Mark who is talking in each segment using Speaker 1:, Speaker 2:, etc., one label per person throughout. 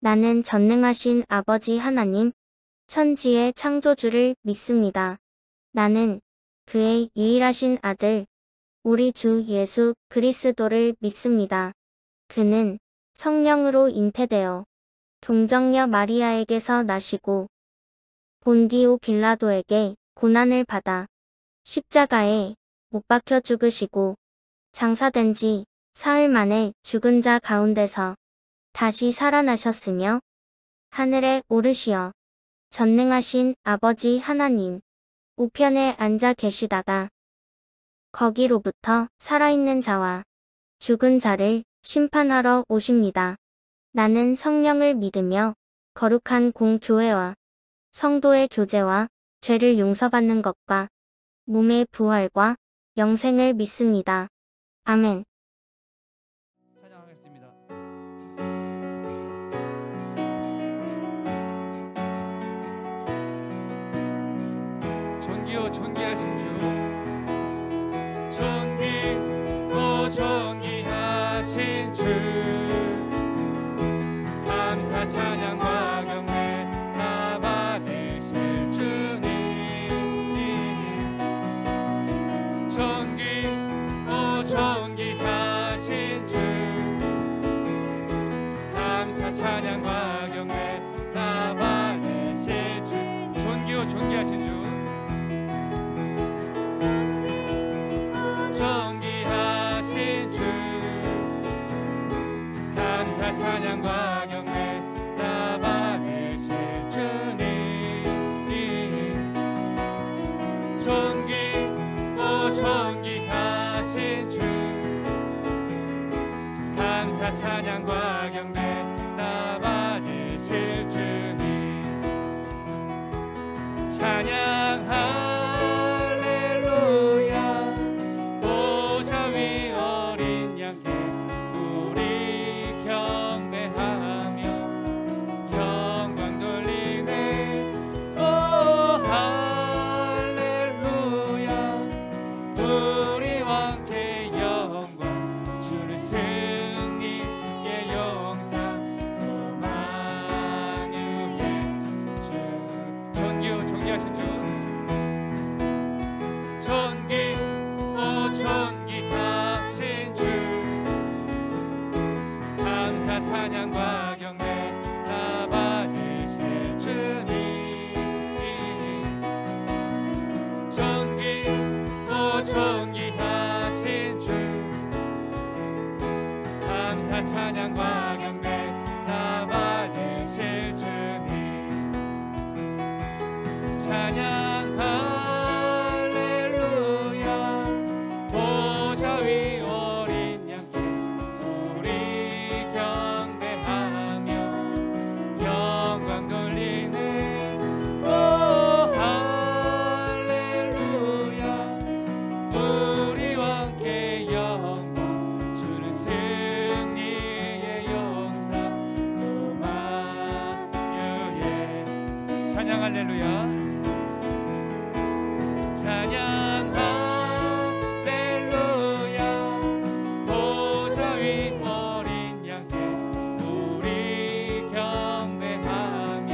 Speaker 1: 나는 전능하신 아버지 하나님, 천지의 창조주를 믿습니다. 나는 그의 유일하신 아들, 우리 주 예수 그리스도를 믿습니다. 그는 성령으로 잉태되어 동정녀 마리아에게서 나시고 본디오 빌라도에게 고난을 받아 십자가에 못 박혀 죽으시고 장사된 지 사흘 만에 죽은 자 가운데서 다시 살아나셨으며 하늘에 오르시어 전능하신 아버지 하나님 우편에 앉아 계시다가 거기로부터 살아있는 자와 죽은 자를 심판하러 오십니다. 나는 성령을 믿으며 거룩한 공교회와 성도의 교제와 죄를 용서받는 것과 몸의 부활과 영생을 믿습니다. 아멘.
Speaker 2: 찬양하겠습니다. 존귀요 존귀하신 주, 존귀고 존귀하신 주, 감사 찬양과 경배 다 받으실 주님, 존귀고 존귀하신 주, 감사 찬양과 경배 다 받으실 주, 존귀요 존귀하신 주, 존귀하신 주, 감사 찬양과 경배 다 받으실 주님, 존귀고 존귀하신 주, 감사 찬양과 경배 다 받으실 주님, 찬양 할렐루야, 보좌 위 어린 양께 우리 경배하며 영광 돌리네. 오 할렐루야, 우리 왕께 영광, 주는 승리의 용사 만유의 주, 존귀요 존귀하신 주, 존귀고 존귀하신 주, 감사 찬양과 경배 다 받으실 주님, 존귀고 존귀하신 주, 감사 찬양과 경배 다 받으실 주님, 찬양 할렐루야, 보좌 위 어린 양께 우리 경배하며 영광 돌리네. 오 할렐루야, 우리 왕께 영광, 주는 승리의 용사 오마유의, 찬양 할렐루야, 찬양 할렐루야, 보좌 위 어린 양께 우리 경배하며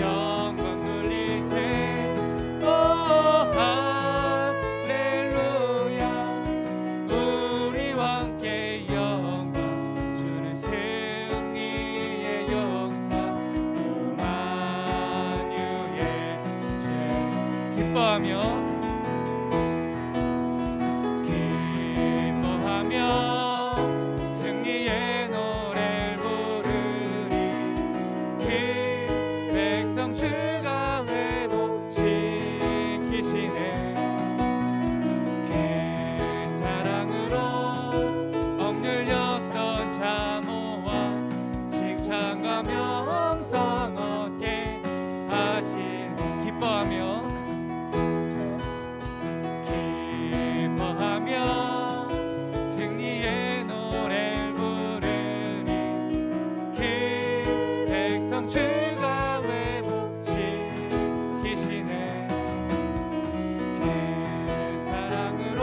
Speaker 2: 영광 돌리세. 오 할렐루야, 우리 왕께 영광, 주는 승리의 용사 오만유의 주, 기뻐하며 승리의 노래를 부르리. 그 백성 주가 회복시키시네. 그 사랑으로 억눌렸던 자모와 칭찬과 명성 얻게 하신, 기뻐하며 승리의 노래를 부르니. 그 백성 주가 회복시키시네. 그 사랑으로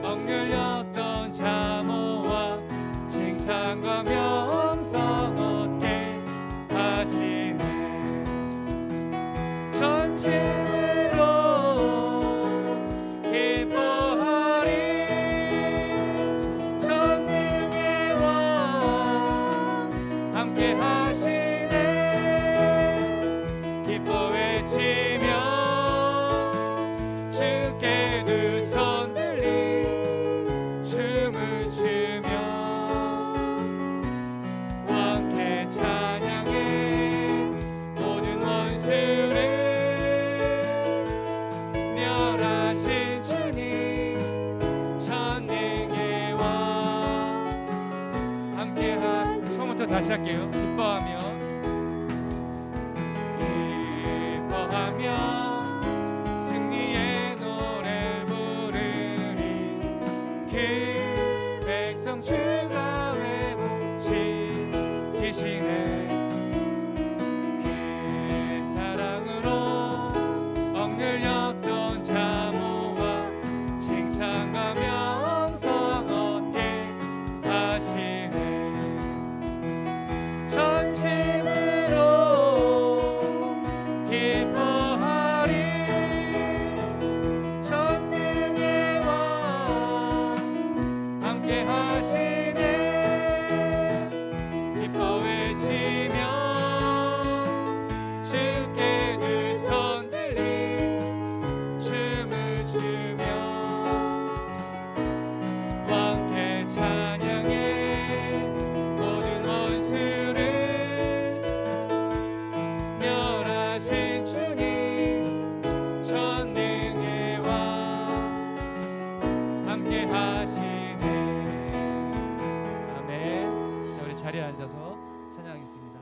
Speaker 2: 억눌렸던 자모와 칭찬과 명성 얻게 다시 할게요. 기뻐하며 승리의 노래 부르리. 그 백성 주가 외모 지키시네. 그 사랑으로 억눌렸던 자모와 칭찬과 명성 얻게 하시네. 전심으로 기뻐하리. 전능의 왕 함께 하시네. 기뻐 외치며 주께 두 손 들리 춤을 추며 왕께 찬양해. 모든 원수를 멸하신 주님 전능의 왕 함께 하시네. 아멘. 자, 우리 자리에 앉아서 찬양하겠습니다.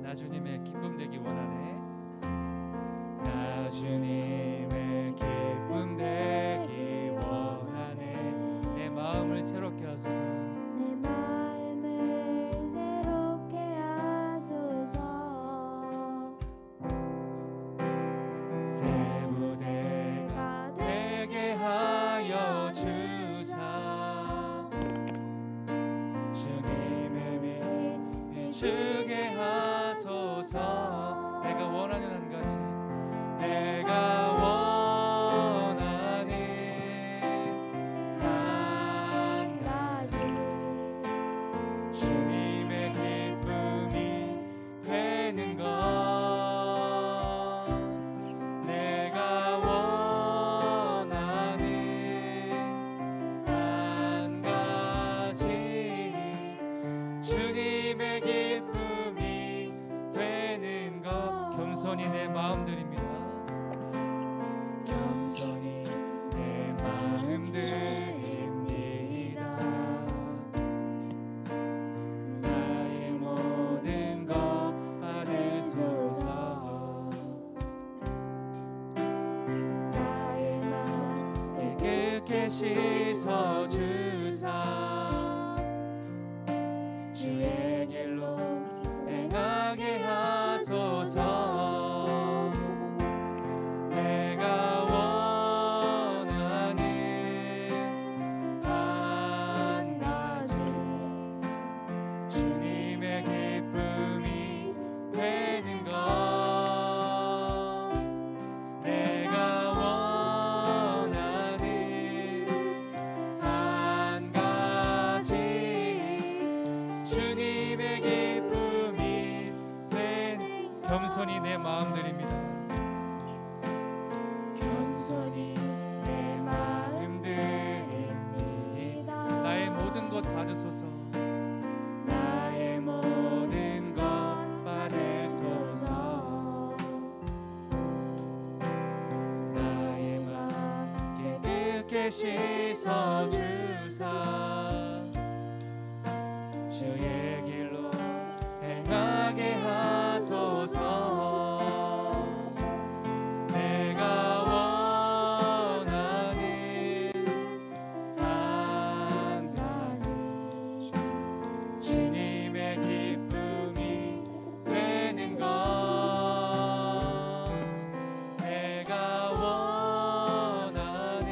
Speaker 2: 나 주님의 기쁨 되기 원하네. 나 주님의 기쁨 되기 원하네. 내 마음을 새롭게 하소서.
Speaker 3: 내 마음을 새롭게 하소서.
Speaker 2: 새 부대가 되게 하여 주사. 주님의 빛 주게 하소서. 내가 원하는 한 가지, 내가 원하는 한 가지, 주님의 기쁨이 되는 것. 내가 원하는 한 가지, 주님의 기쁨이 되는 것. 겸손히 내 마음 드립니다. 겸손히 내 마음 드립니다. 나의 모든 것 받으소서.
Speaker 3: 나의 마음
Speaker 2: 깨끗게 씻어 주사. 주의 길로 행하게 하소서. 내가 원하는 한 가지, 주님의 기쁨이 되는 것. 내가 원하는 한 가지, 주님의 기쁨이 되는. 겸손히 내 마음 드립니다. 겸손히 내 마음 드립니다. 나의 모든 것 받으소서. 나의 모든 것 받으소서. 나의 마음 깨끗게 씻어 주사. 주의 길로 행하게 하소서. 내가 원하는 한 가지, 주님의 기쁨이 되는 것. 내가 원하는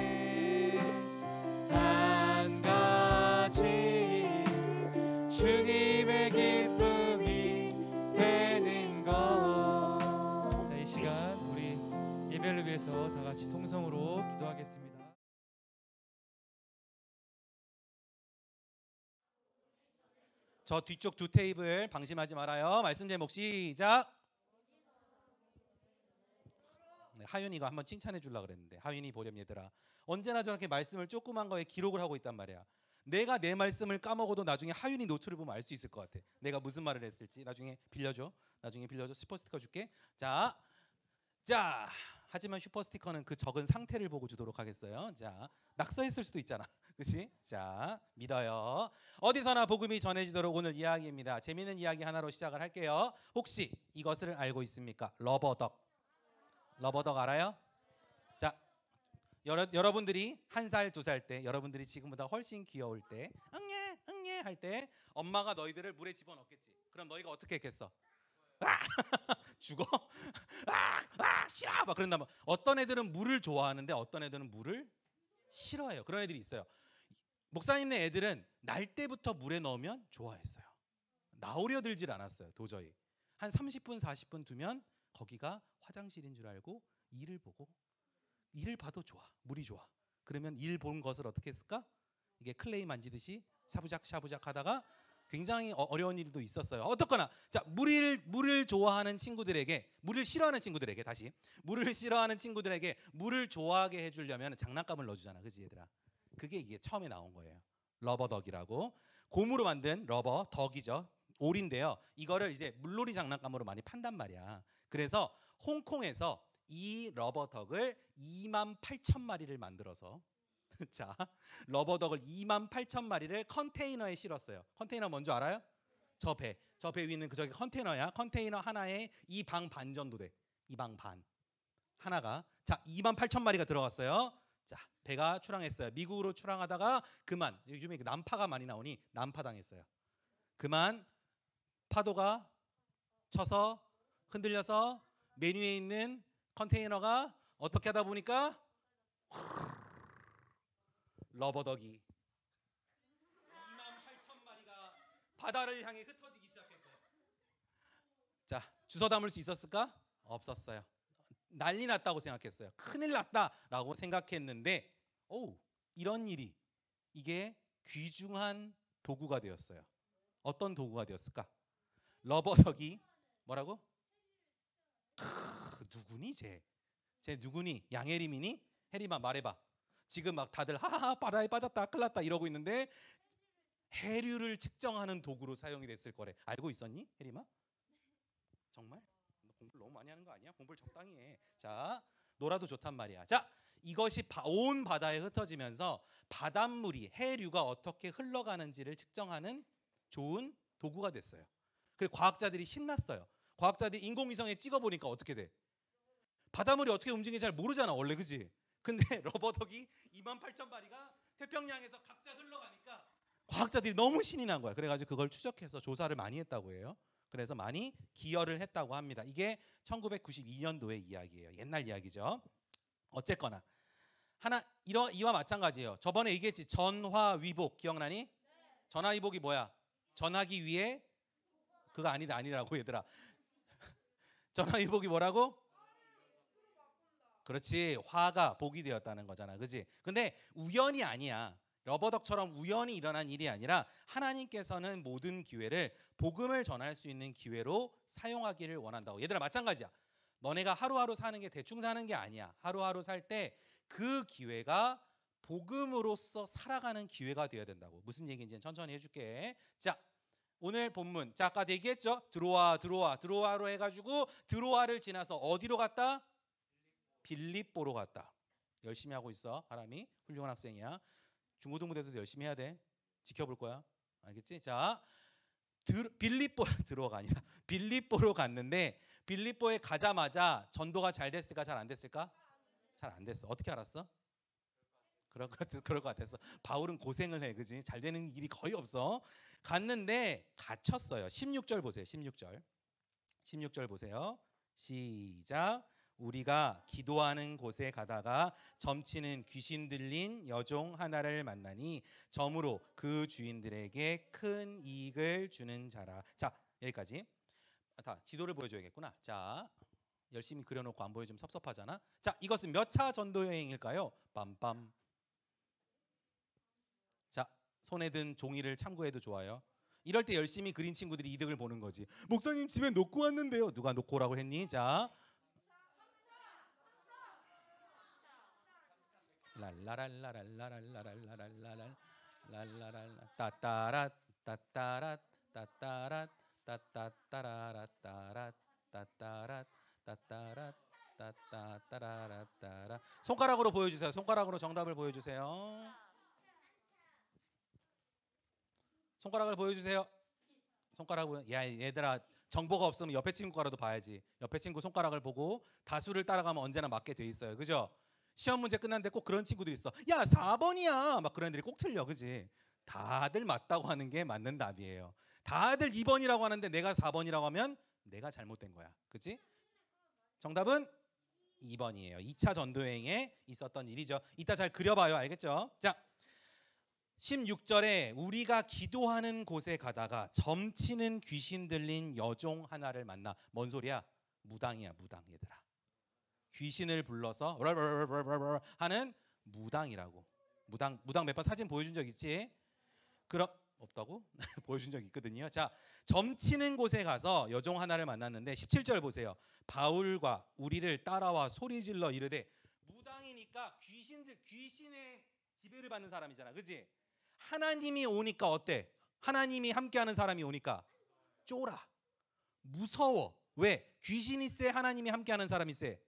Speaker 2: 한 가지, 주님의 기쁨이 되는 것. 자, 이 시간 우리 예배를 위해서 다 같이 통성으로 기도하겠습니다.
Speaker 4: 저 뒤쪽 두 테이블 방심하지 말아요. 말씀 제목 시작. 네, 하윤이가 한번 칭찬해 주려고 그랬는데, 하윤이 보렴 얘들아, 언제나 저렇게 말씀을 조그만 거에 기록을 하고 있단 말이야. 내가 내 말씀을 까먹어도 나중에 하윤이 노트를 보면 알 수 있을 것 같아. 내가 무슨 말을 했을지. 나중에 빌려줘. 슈퍼 스티커 줄게. 자, 하지만 슈퍼 스티커는 그 적은 상태를 보고 주도록 하겠어요. 자, 낙서했을 수도 있잖아. 그렇지? 자, 믿어요. 어디서나 복음이 전해지도록 오늘 이야기입니다. 재미있는 이야기 하나로 시작을 할게요. 혹시 이것을 알고 있습니까? 러버덕 알아요? 자, 여러분들이 1살, 2살 때, 여러분들이 지금보다 훨씬 귀여울 때, 응애 할 때 엄마가 너희들을 물에 집어넣겠지. 그럼 너희가 어떻게 했겠어? 죽어? 싫어! 막 그런다. 어떤 애들은 물을 좋아하는데 어떤 애들은 물을 싫어해요. 그런 애들이 있어요. 목사님네 애들은 날 때부터 물에 넣으면 좋아했어요. 나오려 들질 않았어요. 도저히. 한 30분, 40분 두면 거기가 화장실인 줄 알고 일을 봐도 좋아. 물이 좋아. 그러면 일 본 것을 어떻게 했을까? 이게 클레이 만지듯이 샤부작 하다가 굉장히 어려운 일도 있었어요. 어떻거나 자, 물을 좋아하는 친구들에게, 물을 싫어하는 친구들에게 물을 좋아하게 해주려면 장난감을 넣어주잖아. 그지 얘들아? 그게 이게 처음에 나온 거예요. 러버덕이라고. 곰으로 만든 러버 덕이죠. 올인데요. 이거를 이제 물놀이 장난감으로 많이 판단 말이야. 그래서 홍콩에서 이 러버덕을 28,000마리를 만들어서 자, 러버덕을 28,000마리를 컨테이너에 실었어요. 컨테이너 뭔지 알아요? 저 배 위에 있는 저기 컨테이너야. 컨테이너 하나에 이 방 반 정도 돼. 이 방 반 하나가. 자, 28,000마리가 들어갔어요. 자, 배가 출항했어요. 미국으로 출항하다가 그만, 요즘에 난파가 많이 나오니 난파당했어요. 그만 파도가 쳐서 흔들려서 맨 위에 있는 컨테이너가 어떻게 하다 보니까 러버덕이 28,000마리가 바다를 향해 흩어지기 시작했어요. 자, 주워 담을 수 있었을까? 없었어요. 난리 났다고 생각했어요. 큰일 났다라고 생각했는데 이런 일이 이게 귀중한 도구가 되었어요. 어떤 도구가 되었을까? 러버덕이 뭐라고? 누구니 쟤 누구니? 양혜림이니? 혜림아 말해봐. 지금 막 다들 하하하 바다에 빠졌다 큰일 났다 이러고 있는데 해류를 측정하는 도구로 사용이 됐을 거래. 알고 있었니 혜림아? 정말? 너 공부를 너무 많이 하는 거 아니야? 공부를 적당히 해. 자, 놀아도 좋단 말이야. 자, 이것이 온 바다에 흩어지면서 바닷물이 해류가 어떻게 흘러가는지를 측정하는 좋은 도구가 됐어요. 그래서 과학자들이 신났어요. 과학자들이 인공위성에 찍어보니까 어떻게 돼? 바닷물이 어떻게 움직이는지 잘 모르잖아 원래. 그지? 근데 러버덕이 28,000마리가 태평양에서 각자 흘러가니까 과학자들이 너무 신이 난 거야. 그래가지고 그걸 추적해서 조사를 많이 했다고 해요. 그래서 많이 기여를 했다고 합니다. 이게 1992년도의 이야기예요. 옛날 이야기죠. 어쨌거나 이와 마찬가지예요. 저번에 얘기했지. 전화위복 기억나니? 전화위복이 뭐야? 전하기 위해 그거 아니라고 얘들아. 전화위복이 뭐라고? 그렇지. 화가 복이 되었다는 거잖아. 그지? 근데 우연이 아니야. 러버덕처럼 우연히 일어난 일이 아니라 하나님께서는 모든 기회를 복음을 전할 수 있는 기회로 사용하기를 원한다고. 얘들아 마찬가지야. 너네가 하루하루 사는 게 대충 사는 게 아니야. 하루하루 살 때 그 기회가 복음으로서 살아가는 기회가 되어야 된다고. 무슨 얘기인지는 천천히 해줄게. 자, 오늘 본문. 자, 아까 얘기했죠. 드로아로 해가지고 드로아를 지나서 어디로 갔다? 빌립보로 갔다. 열심히 하고 있어. 하람이 훌륭한 학생이야. 중고등부대도 열심히 해야 돼. 지켜볼 거야. 알겠지? 자, 드로아가 아니라 빌립보로 갔는데 빌립보에 가자마자 전도가 잘 됐을까? 잘 안 됐을까? 잘 안 됐어. 어떻게 알았어? 그럴 것 같았어. 바울은 고생을 해. 그지? 잘 되는 일이 거의 없어. 갔는데 갇혔어요. 16절 보세요. 16절 보세요. 시작. 우리가 기도하는 곳에 가다가 점치는 귀신 들린 여종 하나를 만나니 점으로 그 주인들에게 큰 이익을 주는 자라. 자, 여기까지. 다 지도를 보여줘야겠구나. 자, 열심히 그려놓고 안 보여주면 섭섭하잖아. 자, 이것은 몇 차 전도 여행일까요? 빰빰. 자, 손에 든 종이를 참고해도 좋아요. 이럴 때 열심히 그린 친구들이 이득을 보는 거지. 목사님 집에 놓고 왔는데요. 누가 놓고 오라고 했니? 자, 랄라랄라랄라랄라랄라랄 랄라랄라 따따라 따따라 따따라 따따따라라 따라 따따라 따따라 따따따라라 따라. 손가락으로 보여주세요. 손가락으로 정답을 보여주세요. 손가락을 보여주세요. 손가락 보여. 야 얘들아 정보가 없으면 옆에 친구 거라도 봐야지. 옆에 친구 손가락을 보고 다수를 따라가면 언제나 맞게 돼 있어요. 그죠? 시험 문제 끝났는데 꼭 그런 친구들이 있어. 야 4번이야. 막 그런 애들이 꼭 틀려. 그지? 다들 맞다고 하는 게 맞는 답이에요. 다들 2번이라고 하는데 내가 4번이라고 하면 내가 잘못된 거야. 그지? 정답은 2번이에요. 2차 전도여행에 있었던 일이죠. 이따 잘 그려봐요. 알겠죠? 자 16절에 우리가 기도하는 곳에 가다가 점치는 귀신 들린 여종 하나를 만나. 뭔 소리야? 무당이야 무당 얘들아. 귀신을 불러서 하는 무당이라고. 무당 몇 번 사진 보여준 적 있지? 그럼 없다고? 보여준 적 있거든요. 자 점치는 곳에 가서 여종 하나를 만났는데 17절 보세요. 바울과 우리를 따라와 소리질러 이르되. 무당이니까 귀신의 지배를 받는 사람이잖아. 그지? 하나님이 오니까 어때? 하나님이 함께하는 사람이 오니까 쫄아. 무서워. 왜? 귀신이 세? 하나님이 함께하는 사람이 세?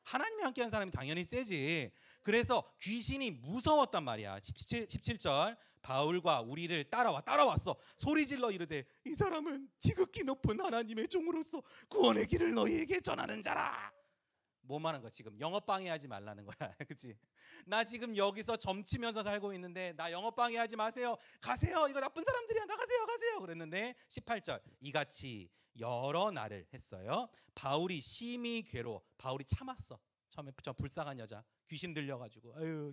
Speaker 4: 하나님이 함께하는 사람이 당연히 세지. 그래서 귀신이 무서웠단 말이야. 17절 바울과 우리를 따라왔어. 소리질러 이르되 이 사람은 지극히 높은 하나님의 종으로서 구원의 길을 너희에게 전하는 자라. 뭐 말하는 거야 지금? 영업 방해하지 말라는 거야. 그치? 나 지금 여기서 점치면서 살고 있는데 나 영업 방해하지 마세요. 가세요. 이거 나쁜 사람들이야. 나가세요. 가세요. 그랬는데 18절 이같이 여러 날을 했어요. 바울이 심히 괴로워. 바울이 참았어. 처음에 저 불쌍한 여자 귀신 들려가지고 아유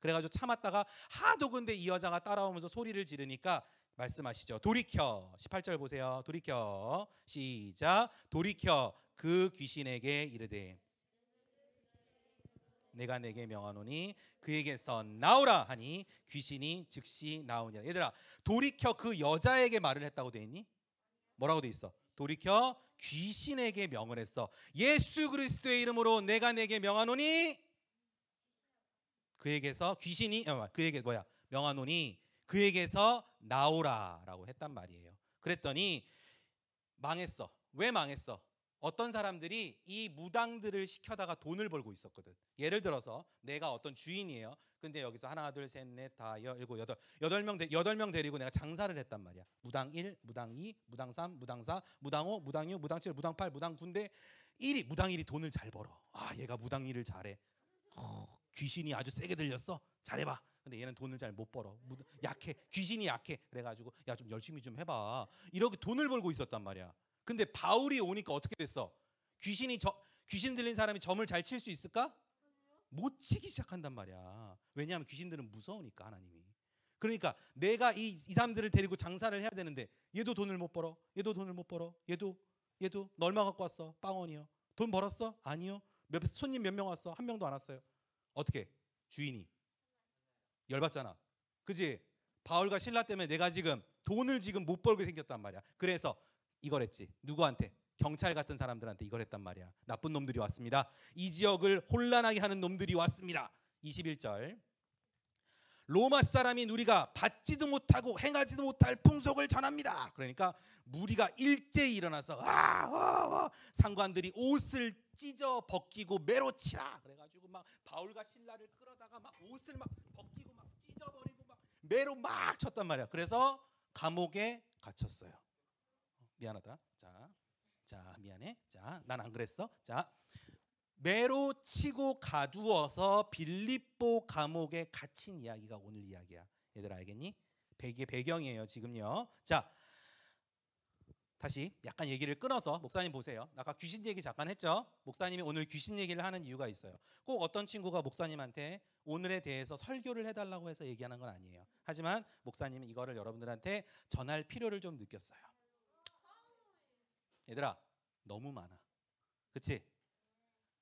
Speaker 4: 그래가지고 참았다가 하도 근데 이 여자가 따라오면서 소리를 지르니까 말씀하시죠. 돌이켜. 18절 보세요. 돌이켜. 시작. 돌이켜 그 귀신에게 이르되 내가 내게 명하노니 그에게서 나오라 하니 귀신이 즉시 나오니라. 얘들아 돌이켜 그 여자에게 말을 했다고 돼 있니? 뭐라고 돼 있어? 돌이켜 귀신에게 명을 했어. 예수 그리스도의 이름으로 내가 내게 명하노니 그에게서 귀신이 그에게 명하노니 그에게서 나오라라고 했단 말이에요. 그랬더니 망했어. 왜 망했어? 어떤 사람들이 이 무당들을 시켜다가 돈을 벌고 있었거든. 예를 들어서 내가 어떤 주인이에요. 근데 여기서 하나 둘 셋 넷 다 일곱 여덟 명 데리고 내가 장사를 했단 말이야. 무당 1, 무당 2, 무당 3, 무당 4, 무당 5, 무당 6, 무당 7, 무당 8, 무당 9인데 무당 1이 돈을 잘 벌어. 아 얘가 무당 1을 잘해. 귀신이 아주 세게 들렸어. 잘해봐. 근데 얘는 돈을 잘 못 벌어. 약해. 귀신이 약해. 그래가지고 야 좀 열심히 좀 해봐. 이렇게 돈을 벌고 있었단 말이야. 근데 바울이 오니까 어떻게 됐어? 귀신 들린 사람이 점을 잘 칠 수 있을까? 못 치기 시작한단 말이야. 왜냐하면 귀신들은 무서우니까 하나님이. 그러니까 내가 이 사람들을 데리고 장사를 해야 되는데 얘도 돈을 못 벌어. 얘도 돈을 못 벌어. 얘도 너 얼마 갖고 왔어? 빵원이요. 돈 벌었어? 아니요. 손님 몇 명 왔어? 한 명도 안 왔어요. 어떻게? 주인이 열받잖아. 그지? 바울과 실라 때문에 내가 지금 돈을 지금 못 벌게 생겼단 말이야. 그래서 이걸 했지. 누구한테? 경찰 같은 사람들한테 이걸 했단 말이야. 나쁜 놈들이 왔습니다. 이 지역을 혼란하게 하는 놈들이 왔습니다. 21절 로마 사람인 우리가 받지도 못하고 행하지도 못할 풍속을 전합니다. 그러니까 무리가 일제히 일어나서 상관들이 옷을 찢어 벗기고 매로 치라. 그래가지고 막 바울과 실라를 끌어다가 막 옷을 막 벗기고 막 찢어버리고 막 매로 막 쳤단 말이야. 그래서 감옥에 갇혔어요. 미안하다. 자 미안해. 자 난 안 그랬어. 자 매로 치고 가두어서 빌립보 감옥에 갇힌 이야기가 오늘 이야기야. 얘들 알겠니? 이게 배경이에요 지금요. 자 다시 약간 얘기를 끊어서 목사님 보세요. 아까 귀신 얘기 잠깐 했죠. 목사님이 오늘 귀신 얘기를 하는 이유가 있어요. 꼭 어떤 친구가 목사님한테 오늘에 대해서 설교를 해달라고 해서 얘기하는 건 아니에요. 하지만 목사님은 이거를 여러분들한테 전할 필요를 좀 느꼈어요. 얘들아 너무 많아. 그치?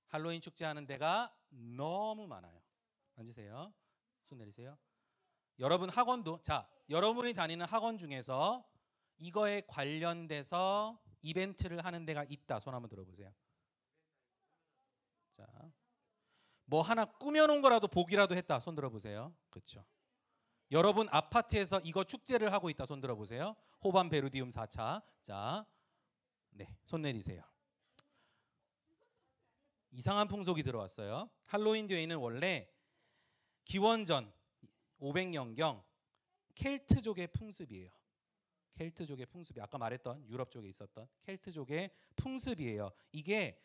Speaker 4: 할로윈 축제하는 데가 너무 많아요. 앉으세요. 손 내리세요. 여러분 학원도 여러분이 다니는 학원 중에서 이거에 관련돼서 이벤트를 하는 데가 있다. 손 한번 들어보세요. 자, 뭐 하나 꾸며놓은 거라도 보기라도 했다. 손 들어보세요. 그렇죠. 여러분 아파트에서 이거 축제를 하고 있다. 손 들어보세요. 호반 베르디움 4차. 자, 네, 손 내리세요. 이상한 풍속이 들어왔어요. 할로윈 데이는 원래 기원전 500년경 켈트족의 풍습이에요. 켈트족의 풍습이 아까 말했던 유럽 쪽에 있었던 켈트족의 풍습이에요. 이게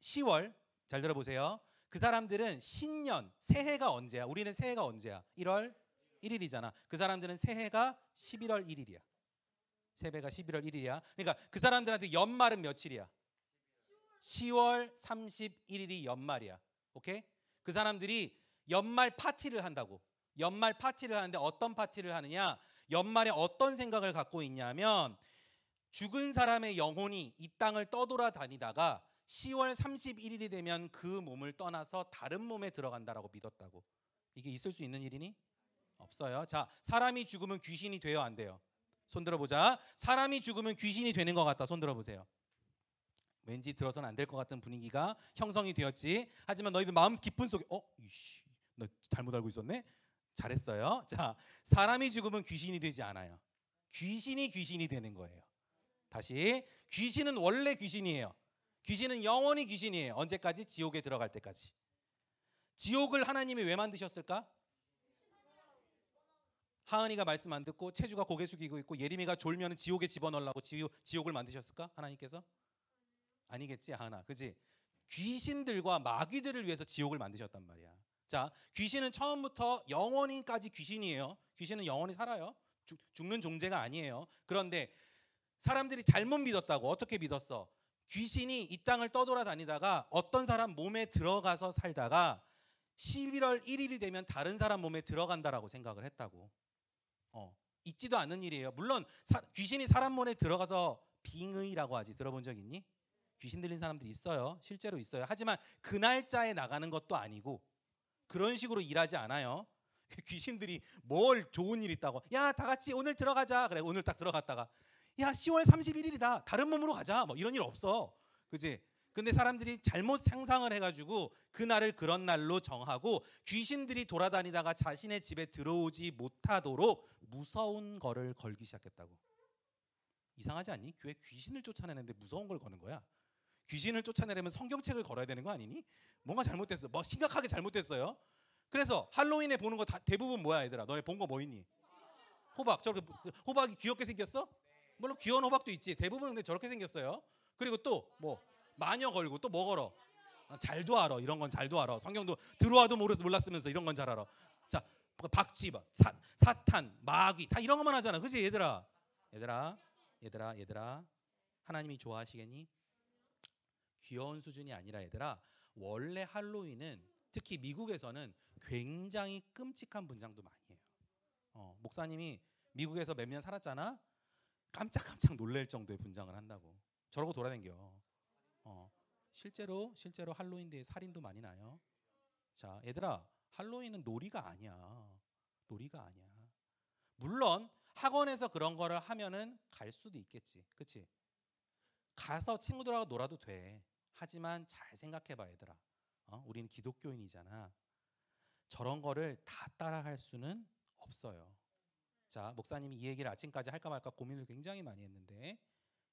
Speaker 4: 10월 잘 들어보세요. 그 사람들은 신년 새해가 언제야? 우리는 새해가 언제야? 1월 1일이잖아. 그 사람들은 새해가 11월 1일이야. 새해가 11월 1일이야. 그러니까 그 사람들한테 연말은 며칠이야? 10월 31일이 연말이야. 오케이? 그 사람들이 연말 파티를 한다고. 연말 파티를 하는데 어떤 파티를 하느냐? 연말에 어떤 생각을 갖고 있냐면 죽은 사람의 영혼이 이 땅을 떠돌아다니다가 10월 31일이 되면 그 몸을 떠나서 다른 몸에 들어간다라고 믿었다고. 이게 있을 수 있는 일이니? 없어요. 자, 사람이 죽으면 귀신이 돼요, 안 돼요? 손 들어보자. 사람이 죽으면 귀신이 되는 것 같다. 손 들어보세요. 왠지 들어서는 안 될 것 같은 분위기가 형성이 되었지. 하지만 너희들 마음 깊은 속에 이씨, 너 잘못 알고 있었네? 잘했어요. 자, 사람이 죽으면 귀신이 되지 않아요. 귀신이 되는 거예요. 다시, 귀신은 원래 귀신이에요. 귀신은 영원히 귀신이에요. 언제까지? 지옥에 들어갈 때까지. 지옥을 하나님이 왜 만드셨을까? 하은이가 말씀 안 듣고 채주가 고개 숙이고 있고 예림이가 졸면은 지옥에 집어넣으려고 지옥을 만드셨을까? 하나님께서? 아니겠지, 하은아. 그지? 귀신들과 마귀들을 위해서 지옥을 만드셨단 말이야. 자, 귀신은 처음부터 영원히까지 귀신이에요. 귀신은 영원히 살아요. 죽는 존재가 아니에요. 그런데 사람들이 잘못 믿었다고. 어떻게 믿었어? 귀신이 이 땅을 떠돌아다니다가 어떤 사람 몸에 들어가서 살다가 11월 1일이 되면 다른 사람 몸에 들어간다라고 생각을 했다고. 있지도 않는 일이에요. 물론 귀신이 사람 몸에 들어가서 빙의라고 하지. 들어본 적 있니? 귀신 들린 사람들이 있어요. 실제로 있어요. 하지만 그 날짜에 나가는 것도 아니고 그런 식으로 일하지 않아요. 귀신들이 뭘 좋은 일 있다고. 야, 다 같이 오늘 들어가자. 그래, 오늘 딱 들어갔다가 야, 10월 31일이다. 다른 몸으로 가자. 뭐 이런 일 없어. 그지? 근데 사람들이 잘못 상상을 해가지고 그날을 그런 날로 정하고 귀신들이 돌아다니다가 자신의 집에 들어오지 못하도록 무서운 거를 걸기 시작했다고. 이상하지 않니? 교회 귀신을 쫓아내는데 무서운 걸 거는 거야. 귀신을 쫓아내려면 성경책을 걸어야 되는 거 아니니? 뭔가 잘못됐어. 뭐 심각하게 잘못됐어요. 그래서 할로윈에 보는 거 대부분 뭐야, 얘들아? 너네 본 거 뭐 있니? 호박. 저렇게 호박이 귀엽게 생겼어? 물론 귀여운 호박도 있지. 대부분 근데 저렇게 생겼어요. 그리고 또 뭐 마녀 걸고 또 뭐 걸어? 잘도 알아. 이런 건 잘도 알아. 성경도 들어와도 몰랐으면서 이런 건 잘 알아. 자, 박쥐, 사탄, 마귀 다 이런 것만 하잖아. 그지, 얘들아? 얘들아. 하나님이 좋아하시겠니? 귀여운 수준이 아니라 얘들아, 원래 할로윈은 특히 미국에서는 굉장히 끔찍한 분장도 많이 해요. 목사님이 미국에서 몇 년 살았잖아. 깜짝깜짝 놀랄 정도의 분장을 한다고. 저러고 돌아다녀. 실제로 할로윈데이 살인도 많이 나요. 자, 얘들아, 할로윈은 놀이가 아니야. 물론 학원에서 그런 거를 하면은 갈 수도 있겠지. 그치? 가서 친구들하고 놀아도 돼. 하지만 잘 생각해봐, 얘들아. 우리는 기독교인이잖아. 저런 거를 다 따라할 수는 없어요. 자, 목사님이 이 얘기를 아침까지 할까 말까 고민을 굉장히 많이 했는데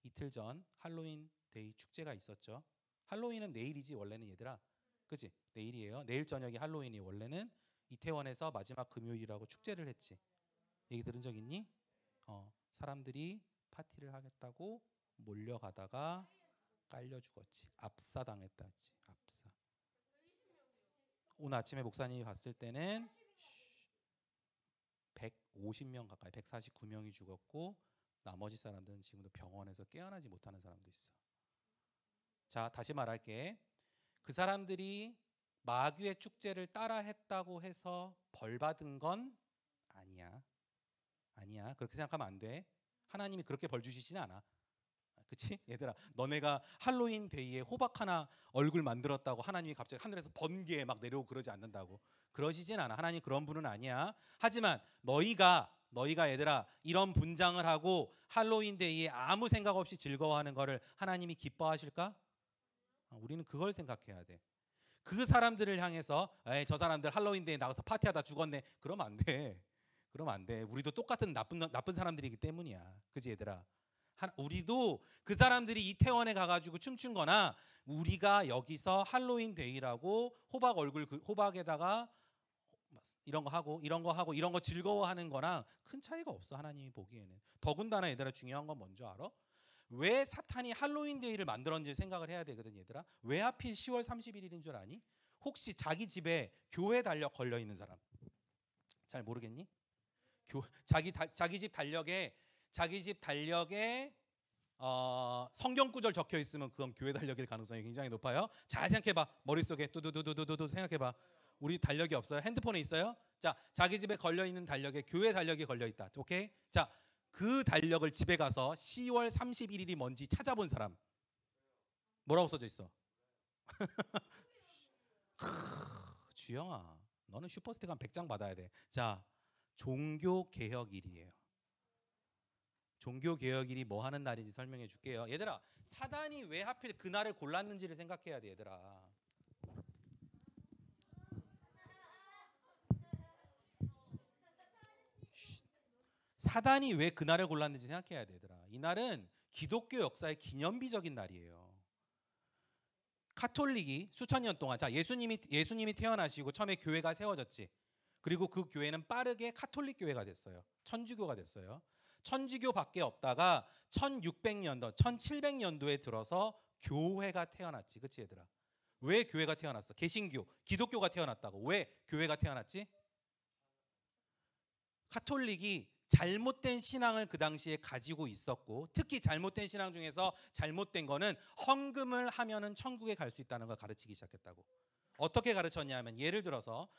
Speaker 4: 이틀 전 할로윈 데이 축제가 있었죠. 할로윈은 내일이지 원래는, 얘들아. 그치? 내일이에요. 내일 저녁이 할로윈이. 원래는 이태원에서 마지막 금요일이라고 축제를 했지. 얘기 들은 적 있니? 사람들이 파티를 하겠다고 몰려가다가 깔려 죽었지. 압사당했다 했지. 압사. 오늘 아침에 목사님이 봤을 때는 150명 가까이, 149명이 죽었고 나머지 사람들은 지금도 병원에서 깨어나지 못하는 사람도 있어. 자, 다시 말할게. 그 사람들이 마귀의 축제를 따라했다고 해서 벌 받은 건 아니야. 그렇게 생각하면 안 돼. 하나님이 그렇게 벌 주시지는 않아. 그치? 얘들아, 너네가 할로윈 데이에 호박 하나 얼굴 만들었다고 하나님이 갑자기 하늘에서 번개 막 내려오고 그러지 않는다고. 그러시진 않아. 하나님 그런 분은 아니야. 하지만 너희가 얘들아, 이런 분장을 하고 할로윈 데이에 아무 생각 없이 즐거워하는 거를 하나님이 기뻐하실까? 우리는 그걸 생각해야 돼. 그 사람들을 향해서 저 사람들 할로윈 데이에 나가서 파티하다 죽었네. 그러면 안 돼. 그러면 안 돼. 우리도 똑같은 나쁜 사람들이기 때문이야. 그지 얘들아? 우리도 그 사람들이 이태원에 가가지고 춤춘 거나 우리가 여기서 할로윈 데이라고 호박 얼굴 호박에다가 이런 거 하고 이런 거 즐거워하는 거랑 큰 차이가 없어. 하나님이 보기에는. 더군다나 얘들아 중요한 건 뭔지 알아? 왜 사탄이 할로윈 데이를 만들었는지 생각을 해야 되거든 얘들아. 왜 하필 10월 31일인 줄 아니? 혹시 자기 집에 교회 달력 걸려 있는 사람 잘 모르겠니? 자기 집 달력에 성경 구절 적혀 있으면 그건 교회 달력일 가능성이 굉장히 높아요. 잘 생각해봐. 머릿속에 뚜두두두두두 생각해봐. 우리 달력이 없어요? 핸드폰에 있어요? 자, 자기 집에 걸려 있는 달력에 교회 달력이 걸려 있다. 오케이? 자, 그 달력을 집에 가서 10월 31일이 뭔지 찾아본 사람 뭐라고 써져 있어? 주영아, 너는 슈퍼스틱 한 100장 받아야 돼. 자, 종교개혁일이에요. 종교개혁일이 뭐 하는 날인지 설명해 줄게요. 얘들아, 사단이 왜 하필 그날을 골랐는지를 생각해야 돼. 얘들아, 사단이 왜 그날을 골랐는지 생각해야 돼. 얘들아, 이날은 기독교 역사의 기념비적인 날이에요. 카톨릭이 수천 년 동안, 자, 예수님이 태어나시고 처음에 교회가 세워졌지. 그리고 그 교회는 빠르게 카톨릭 교회가 됐어요. 천주교가 됐어요. 천주교밖에 없다가 1600년도, 1700년도에 들어서 교회가 태어났지. 그치 얘들아? 왜 교회가 태어났어? 개신교, 기독교가 태어났다고. 왜 교회가 태어났지? 카톨릭이 잘못된 신앙을 그 당시에 가지고 있었고, 특히 잘못된 신앙 중에서 잘못된 거는 헌금을 하면은 천국에 갈 수 있다는 걸 가르치기 시작했다고. 어떻게 가르쳤냐면, 예를 들어서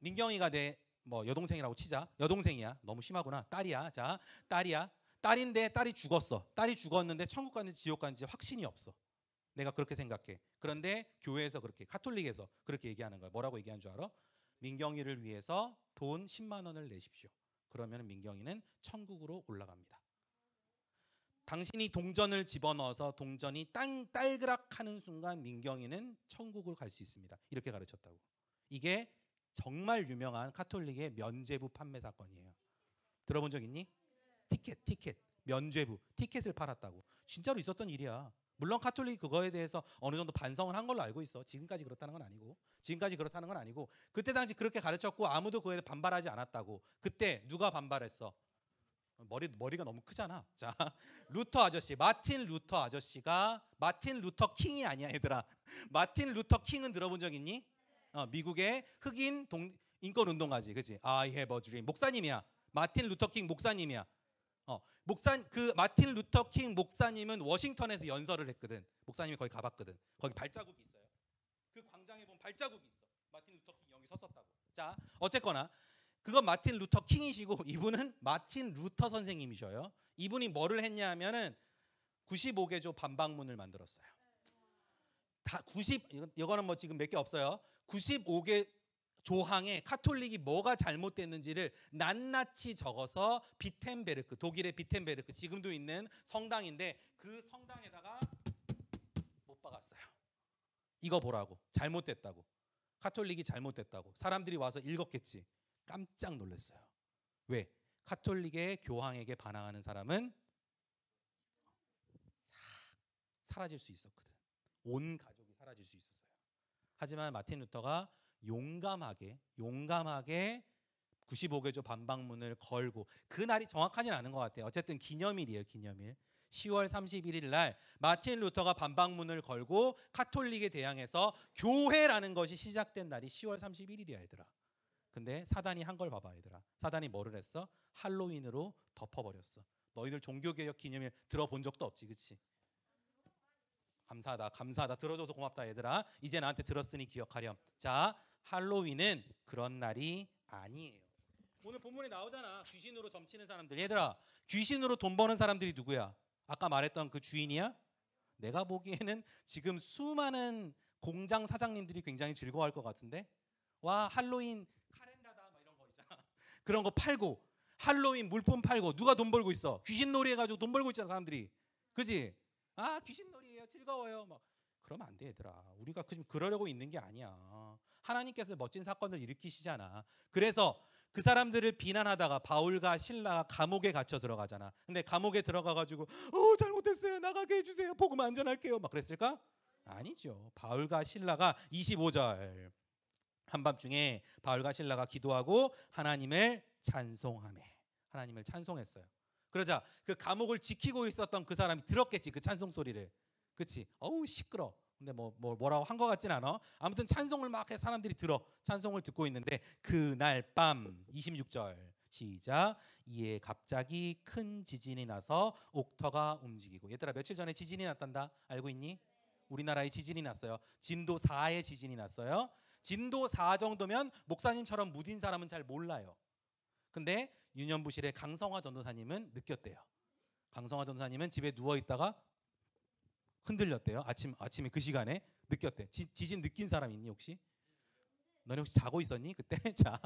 Speaker 4: 민경이가 내 뭐 여동생이라고 치자. 여동생이야. 너무 심하구나. 딸이야. 자, 딸인데 딸이 죽었어. 딸이 죽었는데 천국 갔는지 지옥 갔는지 확신이 없어. 내가 그렇게 생각해. 그런데 교회에서 그렇게, 카톨릭에서 그렇게 얘기하는 거야. 뭐라고 얘기하는 줄 알아? 민경이를 위해서 돈 10만 원을 내십시오. 그러면 민경이는 천국으로 올라갑니다. 당신이 동전을 집어넣어서 동전이 딸그락하는 순간 민경이는 천국을 갈 수 있습니다. 이렇게 가르쳤다고. 이게 정말 유명한 카톨릭의 면죄부 판매 사건이에요. 들어본 적 있니? 티켓, 면죄부, 티켓을 팔았다고. 진짜로 있었던 일이야. 물론 카톨릭이 그거에 대해서 어느 정도 반성을 한 걸로 알고 있어. 지금까지 그렇다는 건 아니고. 그때 당시 그렇게 가르쳤고 아무도 그거에 반발하지 않았다고. 그때 누가 반발했어? 머리가 너무 크잖아. 자, 루터 아저씨, 마틴 루터 킹이 아니야 얘들아. 마틴 루터 킹은 들어본 적 있니? 미국의 흑인 인권 운동가지, 그렇지? I have a dream. 목사님이야. 마틴 루터 킹 목사님이야. 그 마틴 루터 킹 목사님은 워싱턴에서 연설을 했거든. 목사님이 거기 가봤거든. 거기 발자국이 있어요. 그 광장에 보면 발자국이 있어. 마틴 루터 킹이 여기 섰었다고. 자, 어쨌거나 그건 마틴 루터 킹이시고 이분은 마틴 루터 선생님이셔요. 이분이 뭐를 했냐 하면은 95개조 반박문을 만들었어요. 이거는 뭐 지금 몇 개 없어요. 95개 조항에 카톨릭이 뭐가 잘못됐는지를 낱낱이 적어서 비텐베르크, 독일의 비텐베르크, 지금도 있는 성당인데 그 성당에다가 못 박았어요. 이거 보라고. 잘못됐다고. 카톨릭이 잘못됐다고. 사람들이 와서 읽었겠지. 깜짝 놀랐어요. 왜? 카톨릭의 교황에게 반항하는 사람은 사라질 수 있었거든. 온 가족이 사라질 수 있었어요. 하지만 마틴 루터가 용감하게 95개조 반박문을 걸고, 그 날이 정확하진 않은 것 같아요. 어쨌든 기념일이에요. 기념일. 10월 31일 날 마틴 루터가 반박문을 걸고 카톨릭에 대항해서 교회라는 것이 시작된 날이 10월 31일이야 얘들아. 근데 사단이 한 걸 봐봐 얘들아. 사단이 뭐를 했어? 할로윈으로 덮어버렸어. 너희들 종교개혁 기념일 들어본 적도 없지, 그치? 감사하다. 들어줘서 고맙다 얘들아. 이제 나한테 들었으니 기억하렴. 자, 할로윈은 그런 날이 아니에요. 오늘 본문에 나오잖아. 귀신으로 점치는 사람들. 얘들아, 귀신으로 돈 버는 사람들이 누구야? 아까 말했던 그 주인이야? 내가 보기에는 지금 수많은 공장 사장님들이 굉장히 즐거워할 것 같은데. 와, 할로윈 카렌다다 막 이런 거 있잖아. 그런 거 팔고, 할로윈 물품 팔고. 누가 돈 벌고 있어? 귀신놀이 해가지고 돈 벌고 있잖아 사람들이. 그지? 아, 귀신놀이에요. 즐거워요. 막 그러면 안 돼 얘들아. 우리가 지금 그러려고 있는 게 아니야. 하나님께서 멋진 사건을 일으키시잖아. 그래서 그 사람들을 비난하다가 바울과 실라가 감옥에 갇혀 들어가잖아. 근데 감옥에 들어가가지고 잘못했어요. 나가게 해주세요. 복음 안전할게요. 막 그랬을까? 아니죠. 바울과 실라가 25절 한밤중에 바울과 실라가 기도하고 하나님을 찬송하매 하나님을 찬송했어요. 그러자 그 감옥을 지키고 있었던 그 사람이 들었겠지. 그 찬송 소리를. 그치? 어우 시끄러. 근데 뭐라고 한 것 같진 않아. 아무튼 찬송을 막 해 사람들이 들어. 찬송을 듣고 있는데 그날 밤 26절 시작. 이에 갑자기 큰 지진이 나서 옥터가 움직이고. 얘들아 며칠 전에 지진이 났단다. 알고 있니? 우리나라에 지진이 났어요. 진도 4의 지진이 났어요. 진도 4 정도면 목사님처럼 무딘 사람은 잘 몰라요. 근데 유년부실의 강성화 전도사님은 느꼈대요. 강성화 전도사님은 집에 누워 있다가 흔들렸대요. 아침에 그 시간에 느꼈대. 지진 느낀 사람 있니 혹시? 너네 혹시 자고 있었니 그때? 자,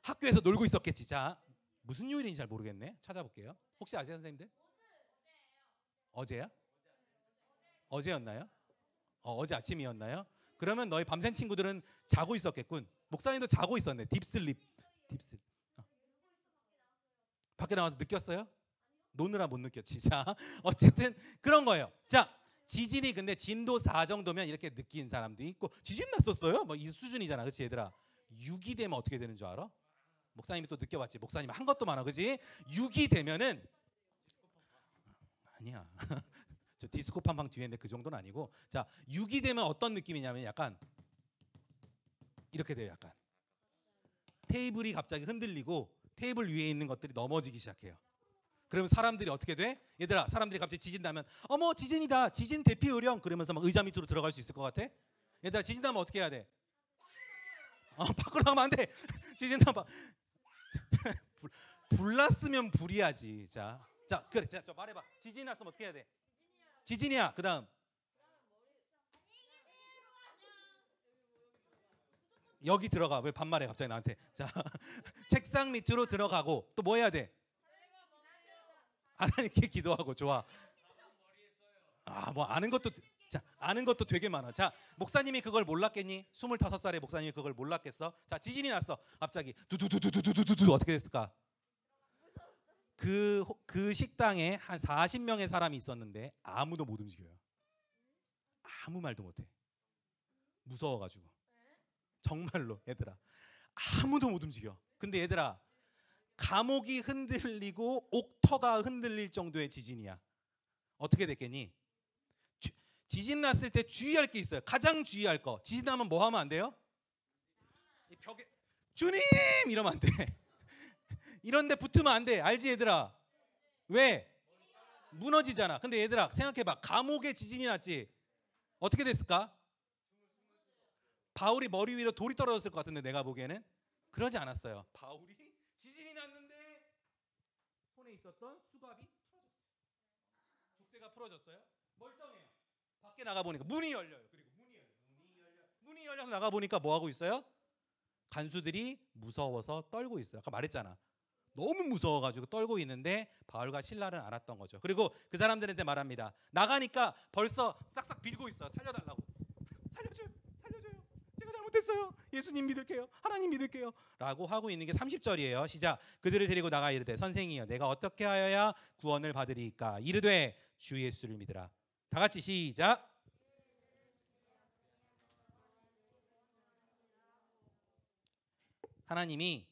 Speaker 4: 학교에서 놀고 있었겠지. 자, 무슨 요일인지 잘 모르겠네. 찾아볼게요. 혹시 아세요 선생님들? 어제야? 어제였나요? 어제 아침이었나요? 그러면 너희 밤샌 친구들은 자고 있었겠군. 목사님도 자고 있었네. 딥슬립. 밖에 나와서 느꼈어요? 노느라 못 느꼈지. 자, 어쨌든 그런 거예요. 자, 지진이 근데 진도 4 정도면 이렇게 느낀 사람도 있고 지진 났었어요? 뭐 이 수준이잖아. 그렇지 얘들아? 6이 되면 어떻게 되는 줄 알아? 목사님이 또 느껴봤지. 목사님 한 것도 많아. 그렇지? 6이 되면은 아니야. 저 디스코 팡팡 뒤에 있는데 그 정도는 아니고. 자, 6이 되면 어떤 느낌이냐면 약간 이렇게 돼요. 약간 테이블이 갑자기 흔들리고 테이블 위에 있는 것들이 넘어지기 시작해요. 그러면 사람들이 어떻게 돼? 얘들아, 사람들이 갑자기 지진 나면 어머 지진이다. 지진 대피 요령 그러면서 막 의자 밑으로 들어갈 수 있을 것 같아? 얘들아, 지진 나면 어떻게 해야 돼? 밖으로 나가면 안 돼. 지진 나면 불 났으면 불이야지. 자 그래. 자, 저 말해봐. 지진 났으면 어떻게 해야 돼? 지진이야. 그다음 여기 들어가. 왜 반말해 갑자기 나한테? 자, 책상 밑으로 들어가고 또 뭐 해야 돼? 하나님께 기도하고. 좋아. 뭐 아는 것도 되게 많아. 자, 목사님이 그걸 몰랐겠니? 25살의 목사님이 그걸 몰랐겠어? 자, 지진이 났어. 갑자기 두두두두두두두 어떻게 됐을까? 그 식당에 한 40명의 사람이 있었는데 아무도 못 움직여요. 아무 말도 못 해. 무서워가지고. 정말로 얘들아. 아무도 못 움직여. 근데 얘들아, 감옥이 흔들리고 옥터가 흔들릴 정도의 지진이야. 어떻게 됐겠니? 지진 났을 때 주의할 게 있어요. 가장 주의할 거. 지진 나면 뭐 하면 안 돼요? 이 벽에 주님 이러면 안 돼. 이런 데 붙으면 안 돼. 알지 얘들아? 왜? 무너지잖아. 근데 얘들아 생각해봐. 감옥에 지진이 났지. 어떻게 됐을까? 바울이 머리 위로 돌이 떨어졌을 것 같은데 내가 보기에는 그러지 않았어요. 바울이 지진이 났는데 손에 있었던 수갑이 풀어졌어요. 족쇄가 풀어졌어요. 멀쩡해요. 밖에 나가 보니까 문이 열려요. 그리고 문이 열려서 나가 보니까 뭐 하고 있어요? 간수들이 무서워서 떨고 있어요. 아까 말했잖아. 너무 무서워가지고 떨고 있는데 바울과 실라는 알았던 거죠. 그리고 그 사람들한테 말합니다. 나가니까 벌써 싹싹 빌고 있어요. 살려달라고. 살려줘요. 제가 잘못했어요. 예수님 믿을게요. 하나님 믿을게요. 라고 하고 있는 게 30절이에요. 시작. 그들을 데리고 나가 이르되 선생이여 내가 어떻게 하여야 구원을 받으리이까? 이르되 주 예수를 믿으라. 다 같이 시작. 하나님이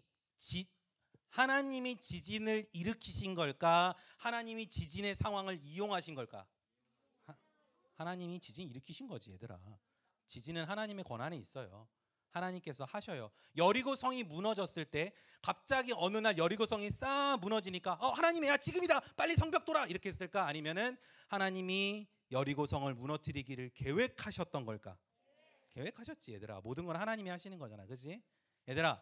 Speaker 4: 지진을 일으키신 걸까? 하나님이 지진의 상황을 이용하신 걸까? 하나님이 지진 일으키신 거지 얘들아. 지진은 하나님의 권한에 있어요. 하나님께서 하셔요. 여리고 성이 무너졌을 때 갑자기 어느 날 여리고 성이 싹 무너지니까 하나님이 야 지금이다 빨리 성벽 돌아 이렇게 했을까? 아니면은 하나님이 여리고 성을 무너뜨리기를 계획하셨던 걸까? 계획하셨지 얘들아. 모든 건 하나님이 하시는 거잖아. 그렇지? 얘들아,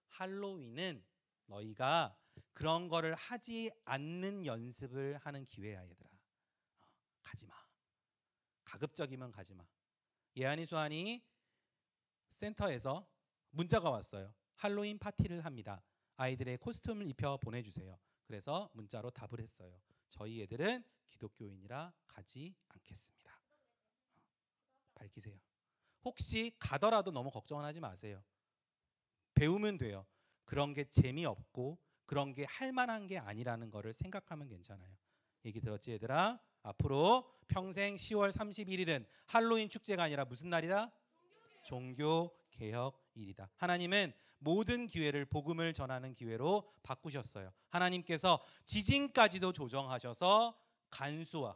Speaker 4: 할로윈은 너희가 그런 거를 하지 않는 연습을 하는 기회야 얘들아. 가지마. 가급적이면 가지마. 예한이 수한이 센터에서 문자가 왔어요. 할로윈 파티를 합니다. 아이들의 코스튬을 입혀 보내주세요. 그래서 문자로 답을 했어요. 저희 애들은 기독교인이라 가지 않겠습니다. 밝히세요. 혹시 가더라도 너무 걱정은 하지 마세요. 배우면 돼요. 그런 게 재미없고 그런 게 할 만한 게 아니라는 거를 생각하면 괜찮아요. 얘기 들었지 얘들아? 앞으로 평생 10월 31일은 할로윈 축제가 아니라 무슨 날이다? 종교개혁일이다. 하나님은 모든 기회를 복음을 전하는 기회로 바꾸셨어요. 하나님께서 지진까지도 조정하셔서 간수와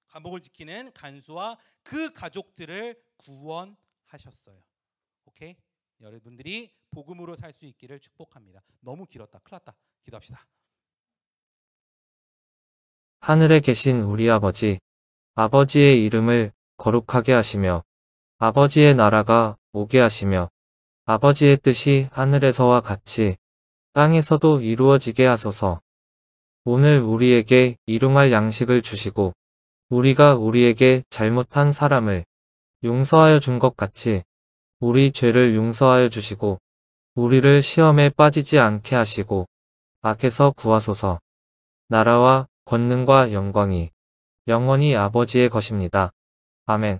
Speaker 4: 감옥을 지키는 간수와 그 가족들을 구원하셨어요. 오케이? 여러분들이 복음으로 살 수 있기를 축복합니다. 너무 길었다. 큰일 났다. 기도합시다.
Speaker 5: 하늘에 계신 우리 아버지, 아버지의 이름을 거룩하게 하시며 아버지의 나라가 오게 하시며 아버지의 뜻이 하늘에서와 같이 땅에서도 이루어지게 하소서. 오늘 우리에게 일용할 양식을 주시고 우리가 우리에게 잘못한 사람을 용서하여 준 것 같이 우리 죄를 용서하여 주시고 우리를 시험에 빠지지 않게 하시고 악에서 구하소서. 나라와 권능과 영광이 영원히 아버지의 것입니다. 아멘.